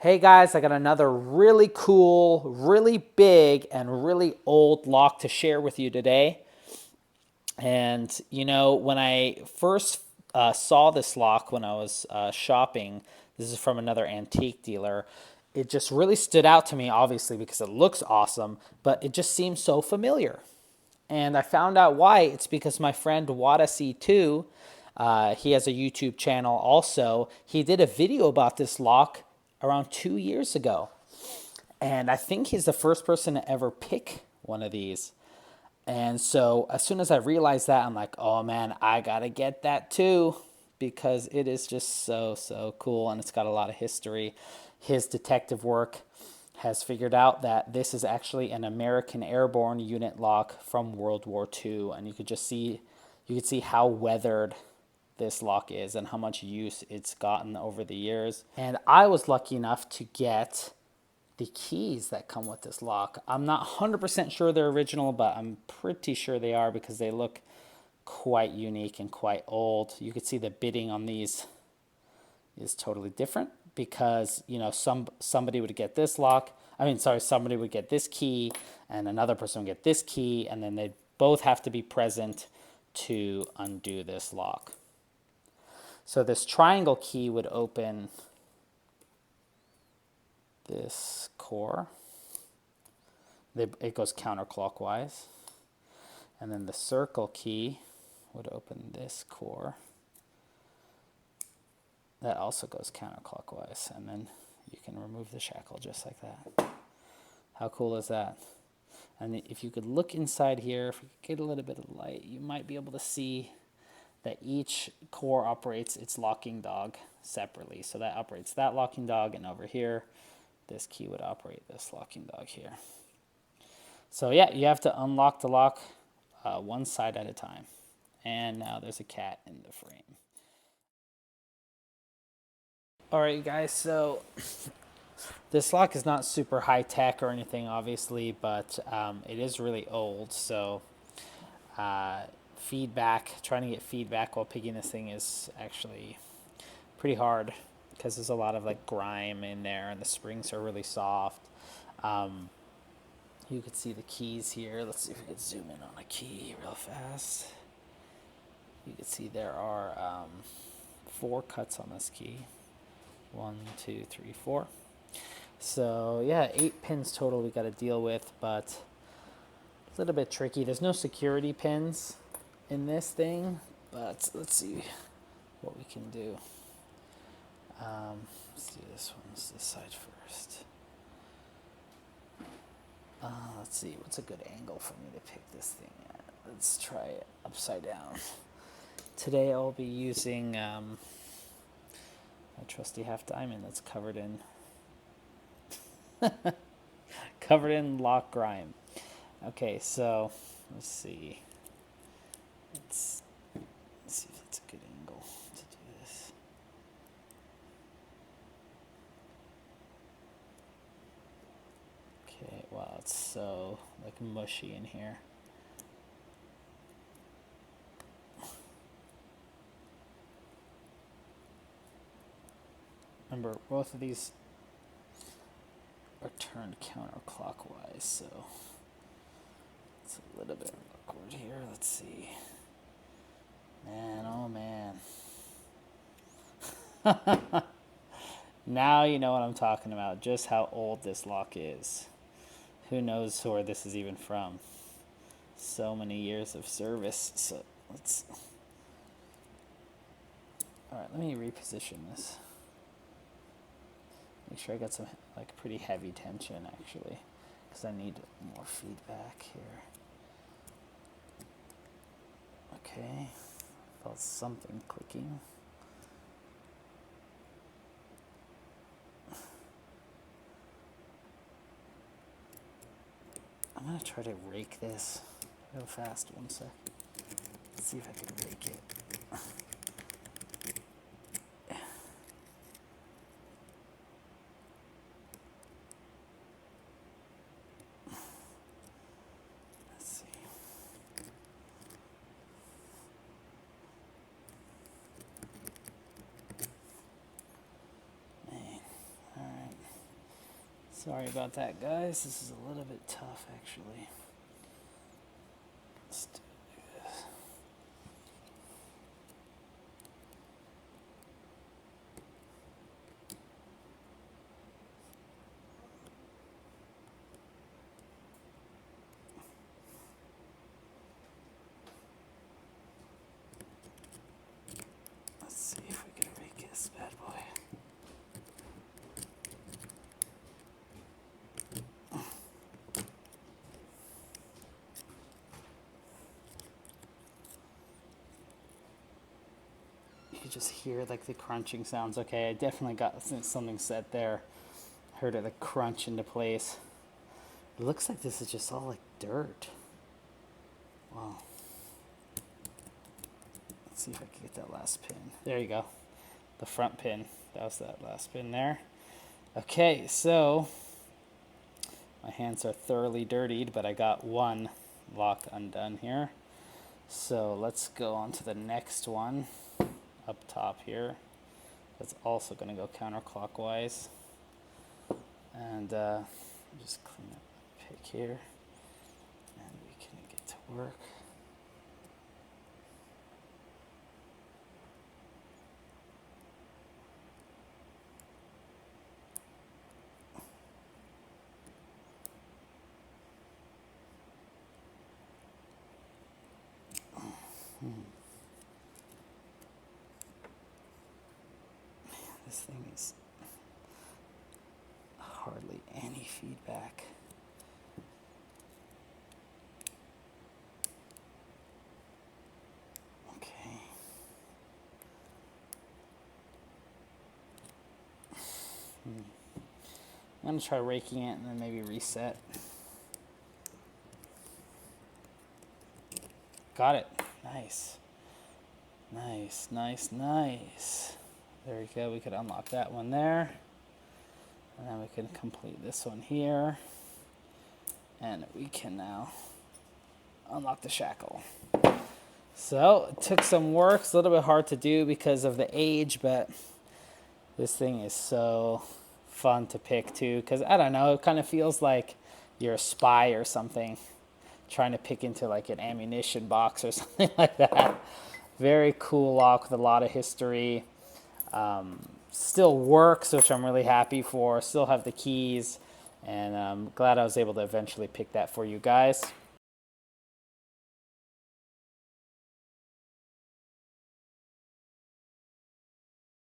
Hey guys, I got another really cool, really big, and really old lock to share with you today. And when I first saw this lock when I was shopping, this is from another antique dealer. It just really stood out to me, obviously, because it looks awesome, but it just seems so familiar. And I found out why. It's because my friend Wada C2, he has a YouTube channel also. He did a video about this lock around 2 years ago. And I think he's the first person to ever pick one of these. And so as soon as I realized that, I'm like, oh man, I gotta get that too, because it is just so, so cool. And it's got a lot of history. His detective work has figured out that this is actually an American airborne unit lock from World War II. And you could see how weathered this lock is and how much use it's gotten over the years. And I was lucky enough to get the keys that come with this lock. I'm not 100% sure they're original, but I'm pretty sure they are because they look quite unique and quite old. You could see the bitting on these is totally different because, somebody would get this lock. Somebody would get this key and another person would get this key, and then they'd both have to be present to undo this lock. So this triangle key would open this core. It goes counterclockwise. And then the circle key would open this core. That also goes counterclockwise. And then you can remove the shackle just like that. How cool is that? And if you could look inside here, if we could get a little bit of light, you might be able to see that each core operates its locking dog separately. So that operates that locking dog, and over here, this key would operate this locking dog here. So yeah, you have to unlock the lock one side at a time. And now there's a cat in the frame. All right, guys, so this lock is not super high tech or anything, obviously, but it is really old. So trying to get feedback while picking this thing is actually pretty hard because there's a lot of like grime in there and the springs are really soft. You could see the keys here. Let's see if we can zoom in on a key real fast. You can see there are 4 cuts on this key. 1, 2, 3, 4. So yeah, 8 pins total we got to deal with, but a little bit tricky. There's no security pins in this thing, but let's see what we can do. Let's do this one. This side first. Let's see, what's a good angle for me to pick this thing at? Let's try it upside down. Today I'll be using my trusty half diamond that's covered in lock grime. Okay, so let's see. Let's see if that's a good angle to do this. Okay, wow, it's so like mushy in here. Remember, both of these are turned counterclockwise, so it's a little bit awkward here. Let's see. Man, oh man. Now you know what I'm talking about, just how old this lock is. Who knows where this is even from. So many years of service. So let's... Alright, let me reposition this. Make sure I got some like pretty heavy tension actually, because I need more feedback here. Okay, felt something clicking. I'm gonna try to rake this real fast. 1 sec. Let's see if I can rake it. Sorry about that, guys. This is a little bit tough, actually. Let's do this. Let's see if we can rake this bad boy. You just hear like the crunching sounds. Okay, I definitely got something set there. Heard it like crunch into place. It looks like this is just all like dirt. Wow. Let's see if I can get that last pin. There you go. The front pin. That was that last pin there. Okay, so my hands are thoroughly dirtied, but I got one lock undone here. So let's go on to the next one up top here. That's also going to go counterclockwise. And just clean up the pick here. And we can get to work. This thing is hardly any feedback. Okay. I'm going to try raking it and then maybe reset. Got it. Nice. Nice, nice, nice. There we go. We could unlock that one there. And then we can complete this one here. And we can now unlock the shackle. So it took some work. It's a little bit hard to do because of the age, but this thing is so fun to pick too. Because I don't know, it kind of feels like you're a spy or something, trying to pick into like an ammunition box or something like that. Very cool lock with a lot of history. Still works, which I'm really happy for. Still have the keys, and I'm glad I was able to eventually pick that for you guys.